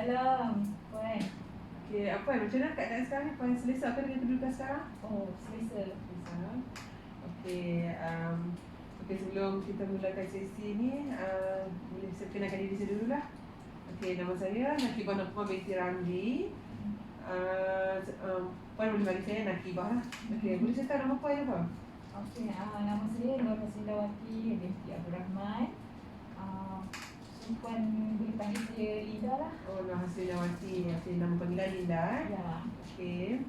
Waalaikumsalam, Puan. Okey, apa macam mana keadaan sekarang ni? Puan selesa ke dengan kedudukan sekarang? Oh, selesa. Selesa. Okey, okey, sebelum kita mulakan sesi ni, boleh saya kenalkan diri saya dululah. Okey, nama saya Nakibah Nokmah binti Ramli. Puan boleh bagi saya Nakibah lah. Okey, boleh saya tahu nama puan apa? Okey, nama saya Nur Hasilawati binti Abdul Rahman. Puan boleh panggil saya Linda lah. Oh, Nur Hasilawati. Okey, nama panggilan Linda. Ya. Okey.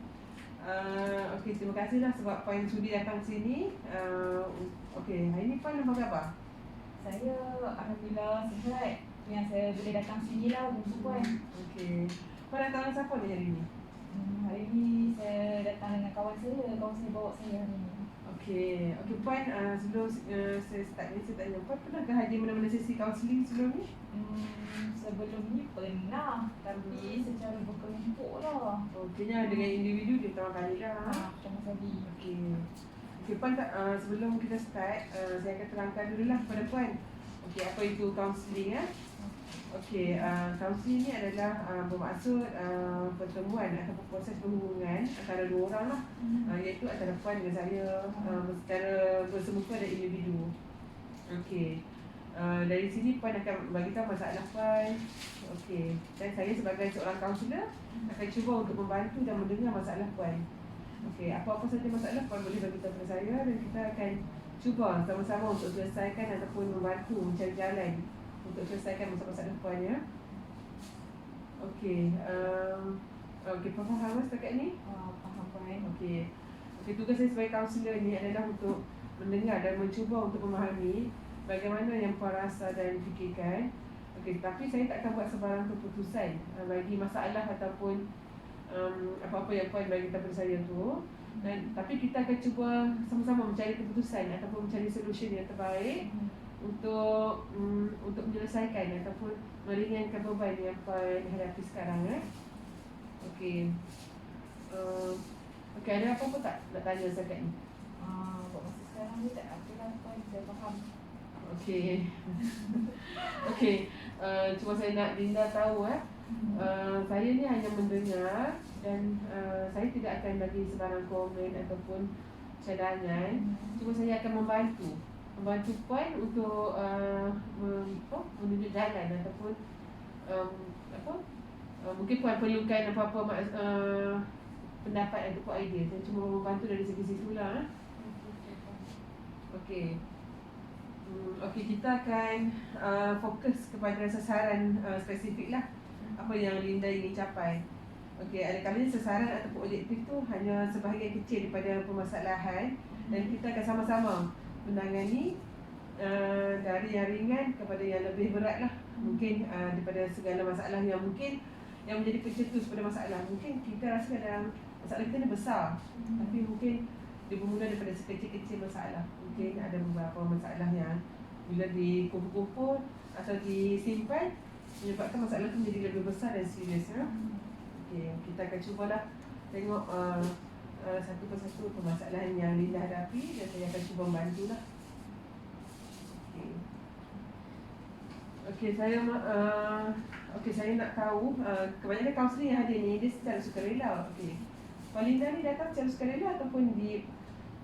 Okey, terima kasihlah sebab puan sudi datang sini. Okey, hari ni puan nampak apa? Saya alhamdulillah sihat. Yang saya boleh datang sini lah untuk Puan. Okey. Puan datang dengan siapa ni hari ni? Hari ni saya datang dengan kawan saya bawa saya hari ni. Okey, Puan, sebelum saya start ni, saya tanya, Puan pernah ke hadir mana-mana sesi kaunseling sebelum ni? Sebelum ni pernah, tapi secara berkelompok lah. Okeynya dengan individu dia pertama kali lah. Pertama kali. Okey, Puan, sebelum kita start, saya akan terangkan dulu lah kepada Puan. Okey, apa itu kaunseling ya? Okey, kaunseling ni adalah bermaksud pertemuan atau proses perhubungan antara dua orang lah, iaitu antara Puan dengan saya, secara bersemuka dan individu. Okey, dari sini Puan akan bagi tahu masalah Puan. Okey, dan saya sebagai seorang kaunselor akan cuba untuk membantu dan mendengar masalah Puan. Okey, apa-apa saja masalah Puan boleh bagi tahu kepada saya dan kita akan cuba sama-sama untuk selesaikan ataupun membantu mencari jalan untuk selesaikan masalah-masalah Puan ya. Okey, Puan faham setakat ni? Faham Puan. Okey, tugas saya sebagai kaunselor ni adalah untuk mendengar dan mencuba untuk memahami bagaimana yang Puan rasa dan fikirkan. Okey, tapi saya tak akan buat sebarang keputusan bagi masalah ataupun apa-apa yang Puan bagi kepada saya tu. Dan tapi kita akan cuba sama-sama mencari keputusan ataupun mencari solution yang terbaik untuk menyelesaikan ataupun meringankan beban yang Puan hadapi sekarang ya. Okey. Okey, ada apa-apa tak nak tanya setakat ni? Buat masa sekarang ni tak apa lah Puan, saya faham. Okey. Okey, cuma saya nak Linda tahu saya ni hanya mendengar dan saya tidak akan bagi sebarang komen ataupun cadangan. Cuma saya akan membantu Puan untuk menunjuk jalan ataupun mungkin Puan perlukan apa-apa pendapat ataupun idea. Saya cuma membantu dari segi situlah. Okey. Okey, kita akan fokus kepada sasaran spesifik lah, apa yang Linda ingin capai. Okey, ada kalanya sasaran ataupun objektif tu hanya sebahagian kecil daripada permasalahan dan kita akan sama-sama menangani dari yang ringan kepada yang lebih berat lah. Mungkin daripada segala masalah yang mungkin yang menjadi pencetus pada masalah. Mungkin kita rasa dalam masalah kita ni besar, tapi mungkin dia bermula daripada sekecil-kecil masalah. Mungkin ada beberapa masalah yang bila dikumpul-kumpul atau disimpan menyebabkan masalah itu menjadi lebih besar dan serius ya. Okey, kita akan cubalah tengok satu persatu permasalahan yang Linda hadapi dan saya akan cuba membantulah. Okey, saya nak tahu kebanyakan kaunseling yang hadir ni dia secara sukarela. Okey, Puan Linda ni datang secara sukarela ataupun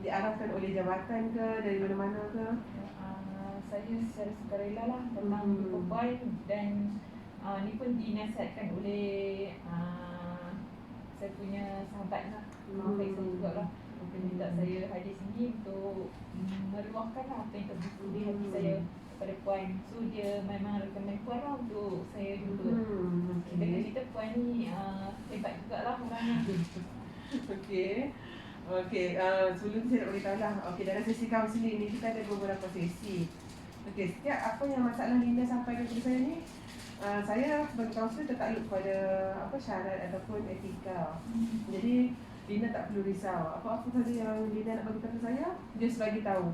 diarahkan oleh jabatan ke, dari mana-mana ke? Saya secara sukarela lah datang jumpa Puan dan ni pun dinasihatkan oleh saya punya sahabat lah, baik saya jugalah. Minta saya hadir sini untuk meluahkan lah apa yang terbuku di hati saya kepada Puan. So dia memang recommend Puan lah untuk saya jumpa. Dengan cerita Puan ni hebat jugalah orangnya. Okey, sebelum saya nak beritahu lah. Okey, dalam sesi kaunseling ni kita ada beberapa sesi. Okey, setiap apa yang masalah Linda sampaikan kepada saya ni, saya sebagai kaunselor tertakluk pada syarat ataupun etika. Jadi Linda tak perlu risau. Apa-apa saja yang Linda nak bagi tahu saya, dia selagi tahu.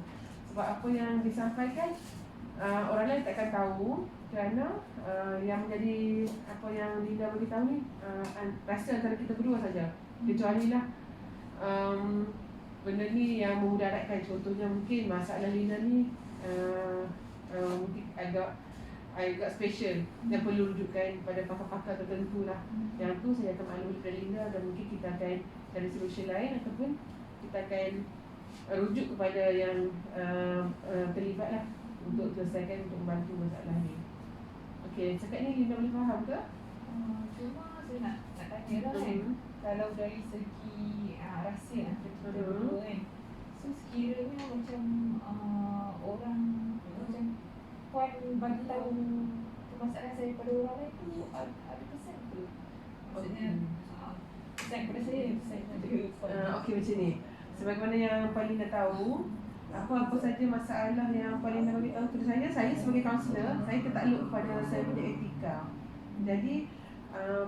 Sebab apa yang disampaikan orang lain takkan tahu kerana yang menjadi apa yang Linda bagi tahu ni rahsia antara kita berdua saja. Kecuali lah benda ni yang memudaratkan. Contohnya mungkin masalah Linda ni mungkin agak agak special yang perlu rujukan pada pakar-pakar tertentu lah. Yang tu saya akan maklum kepada Linda dan mungkin kita akan cari solusi lain ataupun kita akan rujuk kepada yang terlibat lah untuk selesaikan, untuk membantu masalah ni. Okey, cakap ni Linda boleh faham ke? Cuma saya nak tanya lah kan, kalau dari segi rahsia antara kita berdua kan, so sekiranya macam orang macam Puan bagi tahu masalah saya pada orang lain tu ada kesan ke? Maksudnya kesan kepada saya ada. Okey, macam ni. Sebagaimana yang Puan Linda tahu, apa-apa saja masalah yang Puan Linda bagi tahu kepada saya sebagai kaunselor, saya tertakluk kepada saya punya etika. Jadi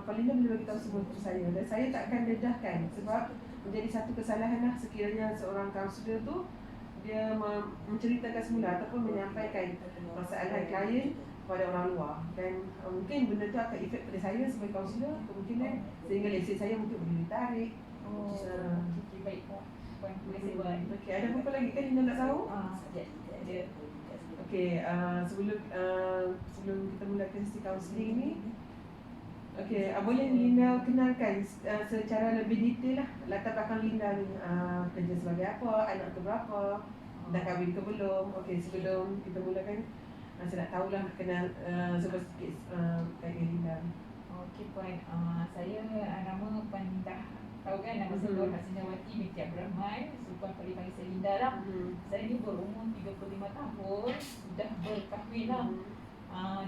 Puan Linda boleh bagi tahu semua kepada saya dan saya tak akan dedahkan, sebab menjadi satu kesalahan lah sekiranya seorang kaunselor tu dia menceritakan semula ataupun menyampaikan masalah klien kepada orang luar, dan mungkin benda tu akan efek pada saya sebagai kaunselor, kemungkinan sehingga lesen saya mungkin boleh ditarik. Okey, baik Puan. Terima kasih Puan. Okey, ada apa lagi kan Linda nak tahu? Ada. Okey, sebelum kita mulakan sesi kaunseling ni, okey, boleh Linda kenalkan secara lebih detail lah latar belakang Linda ni, kerja sebagai apa, anak ke berapa, dah kahwin ke belum. Okey, sebelum kita mulakan, saya nak tahulah, kenal sebab sikit kait Linda. Okey Puan, saya nama Puan Linda. Tahu kan nama saya Puan Hasnawati binti Abdul Rahman. So Puan boleh panggil saya Linda lah. Saya ni berumur 35 tahun, sudah berkahwin lah.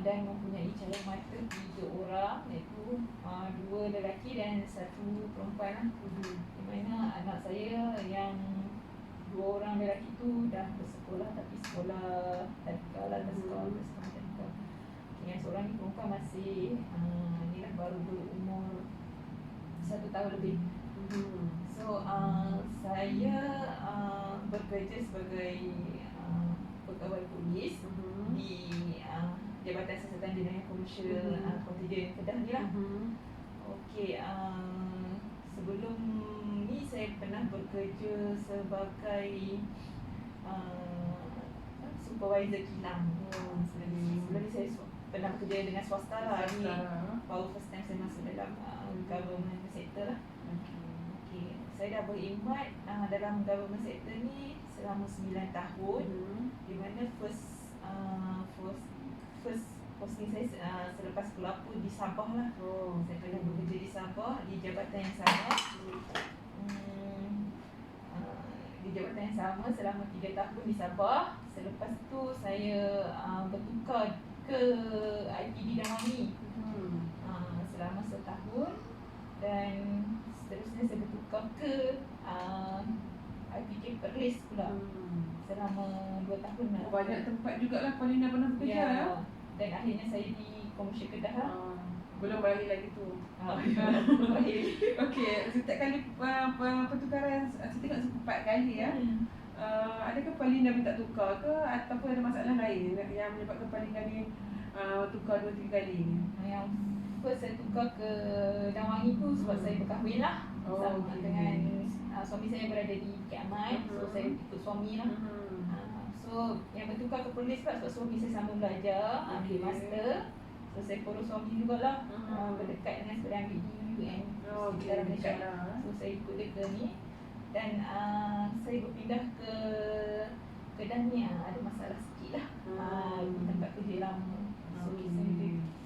Dan mempunyai calon mata 3 orang, iaitu 2 lelaki dan 1 perempuan lah. Di mana anak saya yang 2 orang lelaki tu dah bersekolah, tapi sekolah tadika lah, sekolah tadika. Yang seorang ni perempuan masih ni lah, baru berumur 1 tahun lebih. So saya bekerja sebagai pegawai polis di Jabatan Siasatan Jenayah Komersial Kontingen Kedah ni lah. Okey, sebelum ni saya pernah bekerja sebagai supervisor kilang. Sebelum ni saya pernah bekerja dengan swasta lah. Ni baru first time saya masuk dalam government sector lah. Okey, saya dah berkhidmat dalam government sector ni selama 9 tahun. Di mana first posting saya selepas kelapa di Sabah lah. Saya pernah bekerja di Sabah di jabatan yang sama. Di jabatan yang sama selama 3 tahun di Sabah. Selepas tu saya bertukar ke IPD Damawi selama 1 tahun, dan seterusnya saya bertukar ke IPK Perlis pula selama 2 tahun lah. Banyak tempat jugalah Puan Linda pernah bekerja ya. Dan akhirnya saya di Komersial Kedah lah. Belum berakhir lagi tu. Belum berakhir. Okey, setiap kali pertukaran, saya tengok 4 kali ya. Adakah Puan Linda minta tukar ke, ataupun ada masalah lain yang menyebabkan Puan Linda ni tukar 2-3 kali ni? Yang first saya tukar ke Damawi tu sebab saya berkahwin lah. Dengan suami saya berada di Bukit Aman. So saya ikut suami lah. So yang bertukar ke Perlis pula sebab suami saya sama belajar, ambil master. So saya kurus suami jugalah, berdekat dengan sebenarnya ambil di UN sekitar Malaysia lah. So saya ikut dia ke ni. Dan saya berpindah ke Kedah ni ada masalah sikit lah di tempat kerja lama. So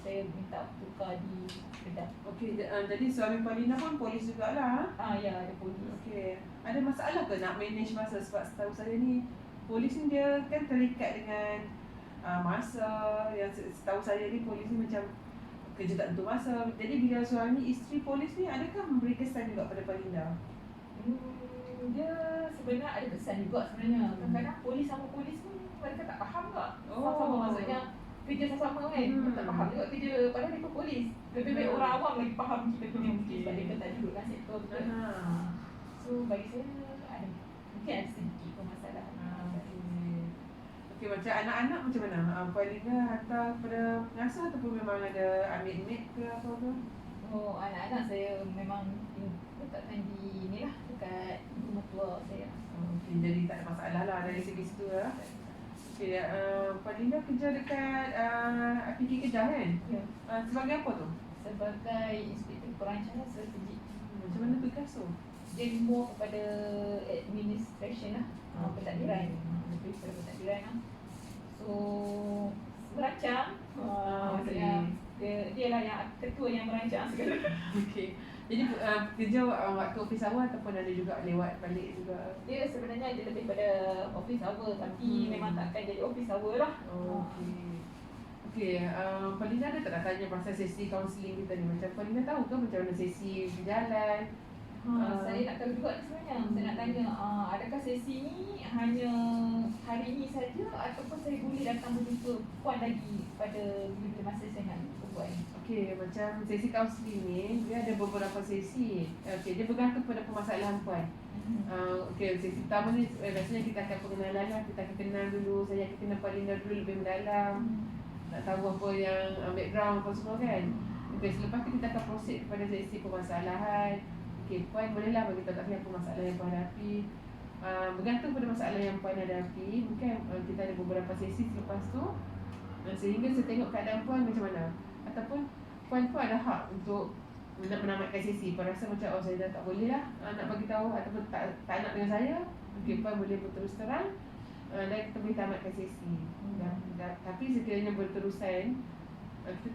saya minta tukar di Kedah. Okey, jadi suami Puan Linda pun polis jugalah. Ya, ada polis. Okey, ada masalah ke nak manage masa? Sebab setahu saya ni polis ni dia kan terikat dengan masa. Yang setahu saya ni polis ni macam kerja tak tentu masa. Jadi bila suami isteri polis ni, adakah memberi kesan juga pada Puan Linda? Dia sebenarnya ada kesan juga sebenarnya. Kadang-kadang polis sama polis pun mereka tak faham tak. Sama-sama maksudnya kerja sama-sama kan. Tak faham juga kerja, padahal mereka polis. Lebih baik orang awam lagi faham kita punya mungkin sebab mereka tak duduk dalam sektor tu. So bagi saya ada, mungkin ada sedikit masalah. Okey, macam anak-anak macam mana? Puan Linda hantar kepada pengasuh ataupun memang ada ambil maid ke apa ke? Anak-anak saya memang letakkan di ni lah, dekat rumah tua saya. Okey, jadi tak ada masalah lah dari segi situ lah. Okay, Puan Linda kerja dekat APK Kedah kan? Ya. Sebagai apa tu? Sebagai inspektor perancangan strategik. Macam mana tugas tu? Dia more kepada administration lah, pentadbiran. Lebih kepada pentadbiran lah. So merancang, maksudnya dia lah yang ketua yang merancang segala. Okay. Jadi kerja waktu office hour ataupun ada juga lewat balik juga? Dia sebenarnya dia lebih pada office hour, tapi memang takkan jadi office hour lah. Okay. Okay, Puan Linda ada tak nak tanya pasal sesi kaunseling kita ni? Macam Puan Linda tahu ke macam mana sesi berjalan? Saya nak tahu juga sebenarnya. Saya nak tanya, adakah sesi ni hanya hari ni saja ataupun saya boleh datang berjumpa Puan lagi pada bila masa saya nak jumpa Puan? Okay, macam sesi kaunseling ni dia ada beberapa sesi. Okay, dia bergantung pada permasalahan Puan. Okay, sesi pertama ni biasanya kita akan pengenalan lah. Kita akan kenal dulu. Saya akan kenal Puan Linda dulu lebih mendalam. Nak tahu apa yang background apa semua kan. Okay, selepas tu kita akan proceed kepada sesi permasalahan. Okay, Puan bolehlah bagi tahu kat saya apa masalah yang Puan hadapi. Bergantung pada masalah yang Puan hadapi. Mungkin kita ada beberapa sesi selepas tu, sehingga saya tengok keadaan Puan macam mana. Ataupun Puan pun ada hak untuk nak menamatkan sesi. Puan rasa macam saya dah tak boleh lah nak bagi tahu ataupun tak nak dengan saya. Okay, Puan boleh berterus terang dan kita boleh tamatkan sesi. Tapi sekiranya berterusan,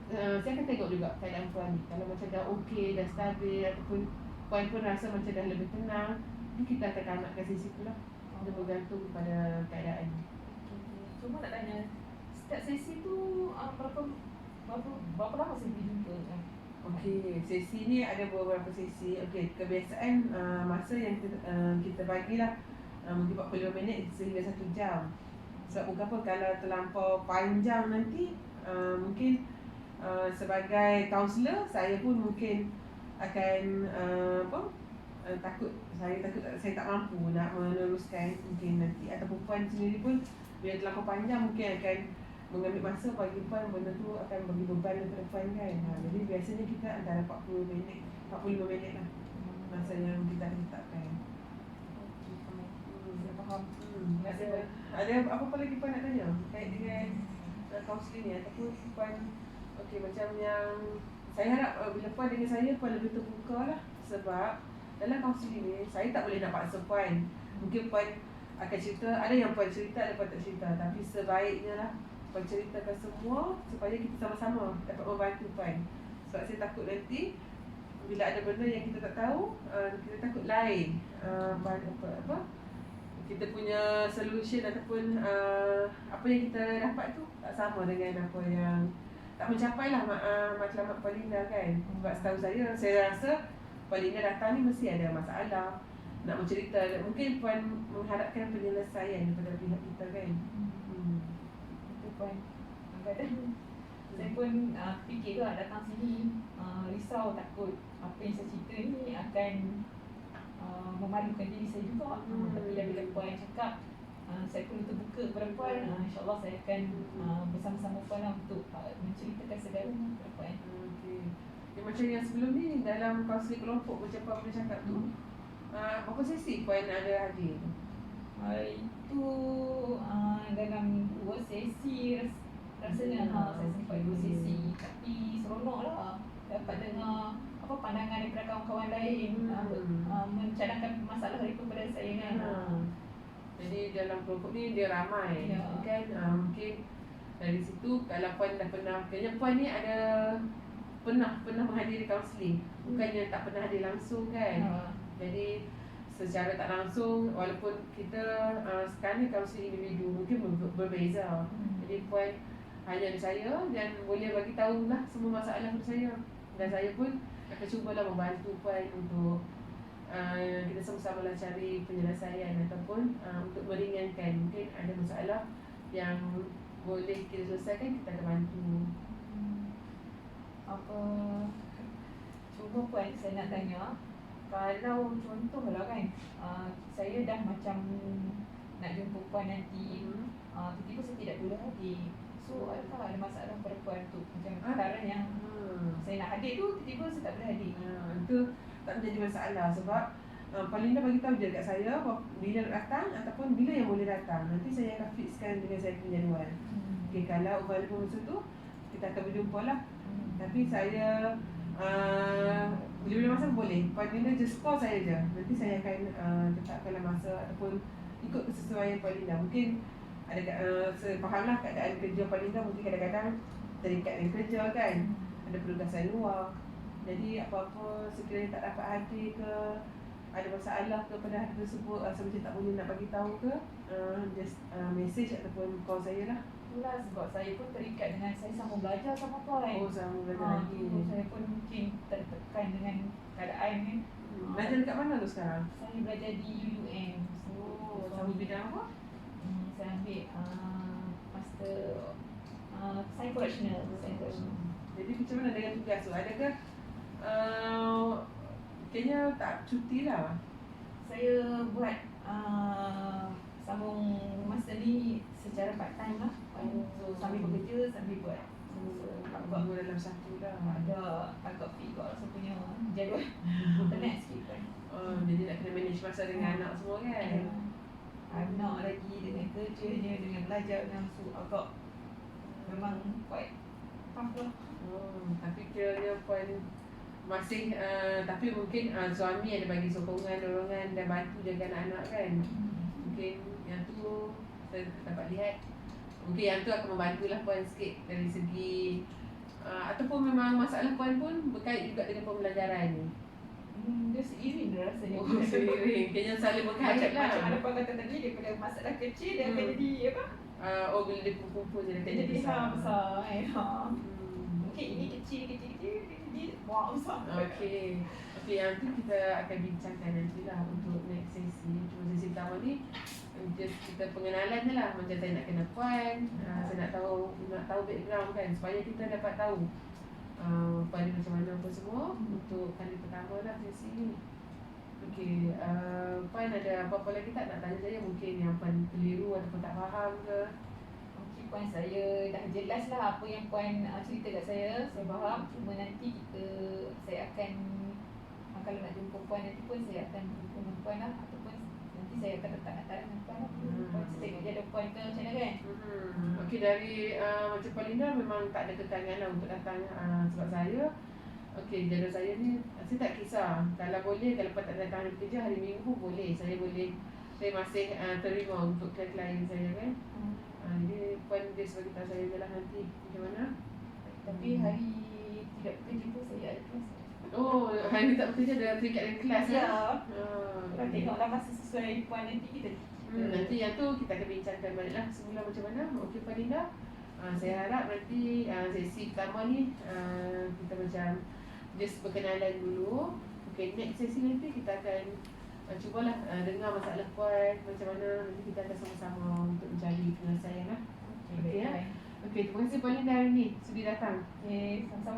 saya akan tengok juga keadaan Puan ni. Kalau macam dah okey, dah stabil ataupun Puan pun rasa macam dah lebih tenang, kita akan tamatkan sesi tu lah. Dia bergantung kepada keadaan. Cuma nak tanya, setiap sesi tu berapa lama saya boleh jumpa kan? Okey, sesi ni ada beberapa sesi. Okey, kebiasaan masa yang kita bagilah mungkin 45 minit sehingga 1 jam. Sebab bukan apa, kalau terlampau panjang nanti mungkin sebagai kaunselor saya pun mungkin akan takut saya tak mampu nak meneruskan mungkin nanti, ataupun Puan sendiri pun bila terlampau panjang mungkin akan mengambil masa bagi Puan, benda tu akan bagi beban kepada Puan kan. Jadi biasanya kita antara 45 minit lah masa yang kita letakkan. Saya faham. Ada apa lagi Puan nak tanya kait dengan kaunseling ni ataupun Puan? Okey, macam yang saya harap bila Puan dengan saya, Puan lebih terbuka lah. Sebab dalam kaunseling ni saya tak boleh nak paksa Puan. Mungkin Puan akan cerita, ada yang Puan cerita, ada Puan tak cerita. Tapi sebaiknya lah Puan ceritakan semua supaya kita sama-sama dapat membantu Puan. Sebab saya takut nanti bila ada benda yang kita tak tahu, kita takut lain kita punya solution ataupun apa yang kita dapat tu tak sama dengan apa yang tak mencapai lah matlamat Puan Linda kan. Sebab setahu saya rasa Puan Linda datang ni mesti ada masalah nak bercerita. Mungkin Puan mengharapkan penyelesaian daripada pihak kita kan. Itu Puan. Kadang saya pun fikir lah datang sini, risau takut apa yang saya cerita ni akan memalukan diri saya juga. Tapi bila Puan cakap, saya perlu terbuka kepada Puan. InsyaAllah saya akan bersama-sama Puan lah untuk menceritakan segalanya kepada Puan. Okay. Macam yang sebelum ni dalam kaunseling kelompok macam Puan pernah cakap tu, berapa sesi Puan ada hadir? Itu dalam 2 sesi rasanya. Saya sempat 2 sesi. Tapi seronok lah dapat dengar pandangan daripada kawan-kawan lain, mencadangkan masalah itu kepada saya kan. Jadi dalam kelompok ni dia ramai kan. Mungkin dari situ kalau Puan dah pernah, kayaknya Puan ni ada pernah menghadiri kaunseling, bukannya tak pernah hadir langsung kan. Jadi secara tak langsung, walaupun kita sekarang ni kaunseling individu mungkin berbeza. Jadi Puan hanya ada saya dan boleh bagi tahu lah semua masalah kepada saya. Dan saya pun akan cubalah membantu Puan untuk kita sama-sama lah cari penyelesaian ataupun untuk meringankan. Mungkin ada masalah yang boleh kita selesaikan, kita akan bantu. Cuba Puan, saya nak tanya, kalau contohlah kan, saya dah macam nak jumpa Puan nanti, tiba-tiba saya tidak boleh hadir. So adakah ada masalah pada Puan tu? Macam antara yang saya nak hadir tu, tiba-tiba saya tak boleh hadir. Itu tak menjadi masalah sebab Puan Linda bagi tahu je dekat saya bila nak datang ataupun bila yang boleh datang. Nanti saya akan fixkan dengan saya punya jadual. Okay, kalau available masa tu kita akan berjumpa lah. Tapi saya bila-bila masa boleh. Puan Linda just call saya je. Nanti saya akan tetapkanlah masa ataupun ikut kesesuaian Puan Linda. Mungkin ada sefahamlah keadaan kerja Puan Linda mungkin kadang-kadang terikat dengan kerja kan. Ada penugasan luar. Jadi apa-apa sekiranya tak dapat hadir ke, ada masalah ke pada hari tersebut, rasa macam tak boleh nak bagi tahu ke, just message ataupun call saya lah. Itulah sebab saya pun terikat dengan saya sama belajar sama Puan. Oh, sama belajar lagi. Saya pun mungkin tertekan dengan keadaan ni. Belajar dekat mana tu sekarang? Saya belajar di UUM. Oh, sama bidang apa? Saya ambil master sains correctional. Jadi macam mana dengan tugas tu? Adakah kayaknya tak cuti lah? Saya buat sambung master ni secara part time lah. So sambil bekerja, sambil buat. Dua dalam satu lah. Agak fit kot rasa punya jadual. Penat sikit kan. Jadi nak kena manage masa dengan anak semua kan? Anak lagi dengan kerjanya, dengan belajar dengan so agak memang quite tough lah. Tapi kiranya Puan masih tapi mungkin suami ada bagi sokongan, dorongan dan bantu jaga anak-anak kan. Mungkin yang tu saya dapat lihat. Mungkin yang tu akan membantulah Puan sikit dari segi ataupun memang masalah Puan pun berkait juga dengan pembelajaran ni. Dia seiring dia rasanya. Oh, seiring. Kayaknya saling berkait lah. Macam mana Puan kata tadi, daripada masalah kecil dia akan jadi apa? Bila dia kumpul-kumpul dia akan Jadi besar kan. Mungkin ini kecil, buang besar. Okey, yang tu kita akan bincangkan nantilah untuk next sesi. Cuma sesi pertama ni just kita pengenalan je lah. Macam saya nak kenal Puan, saya nak tahu background kan, supaya kita dapat tahu Puan ni macam mana apa semua untuk kali pertama lah sesi ni. Okey, Puan ada apa-apa lagi tak nak tanya saya? Mungkin yang Puan keliru ataupun tak faham ke? Puan, saya dah jelas lah apa yang Puan cerita kat saya faham. Cuma nanti saya akan kalau nak jumpa Puan nanti pun saya akan jumpa dengan Puan lah, ataupun nanti saya akan letak hantaran dengan Puan lah. Puan tengok jadual Puan ke macam mana kan. Okey, dari macam Puan Linda memang tak ada kekangan lah untuk datang sebab saya. Okey, jadual saya ni saya tak kisah. Kalau boleh, kalau Puan tak datang hari kerja, hari Minggu boleh. Saya masih terima untuk klien saya kan. Jadi Puan just beritahu saya je lah nanti macam mana. Tapi hari tidak bekerja tu saya ada kelas. Oh, hari tak bekerja ada terikat dengan kelas ya. Kita tengoklah masa sesuai Puan nanti kita. Nanti yang tu kita akan bincangkan balik lah semula macam mana. Okey Puan Linda, saya harap nanti sesi pertama ni kita macam just berkenalan dulu. Okey, next sesi nanti kita akan cubalah dengar masalah Puan macam mana. Nanti kita akan sama-sama untuk mencari penyelesaian lah. Okey ya. Okey, terima kasih Puan Linda hari ni sudi datang. Okey, sama-sama.